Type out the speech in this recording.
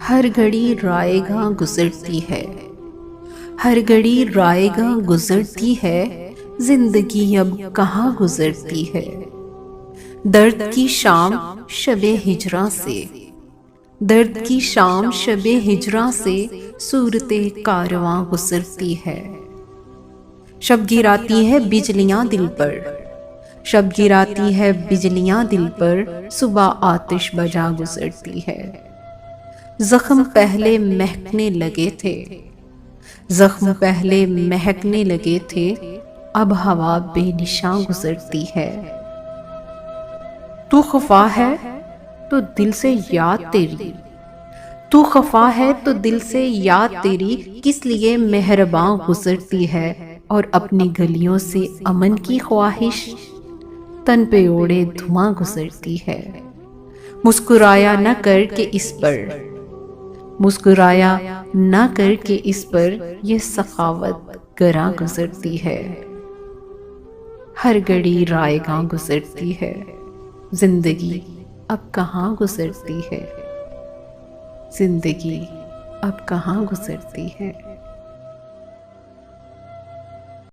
हर घड़ी रायगा गुजरती है, हर घड़ी रायगा गुजरती है। जिंदगी अब कहाँ गुजरती है। दर्द की शाम शबे हिजरा से, दर्द की शाम शबे हिजरा से सूरते कारवां गुजरती है। शब गिराती है बिजलियां दिल पर, शब गिराती है बिजलियां दिल पर, सुबह आतिश बजा गुजरती है। जख्म पहले महकने लगे थे, जख्म पहले महकने लगे थे, अब हवा बेनिशां गुजरती है। तू खफा है तो दिल से याद तेरी, तू खफा है तो दिल से याद तेरी, किस लिए मेहरबान गुजरती है। और अपनी गलियों से अमन की ख्वाहिश तन पे ओढ़े धुआं गुजरती है। मुस्कुराया न कर के इस पर, मुस्कुराया न कर के इस पर, ये सखावत गरा गुजरती है। हर घड़ी रायगा गुजरती है, जिंदगी अब कहाँ गुजरती है। जिंदगी अब कहाँ गुजरती है।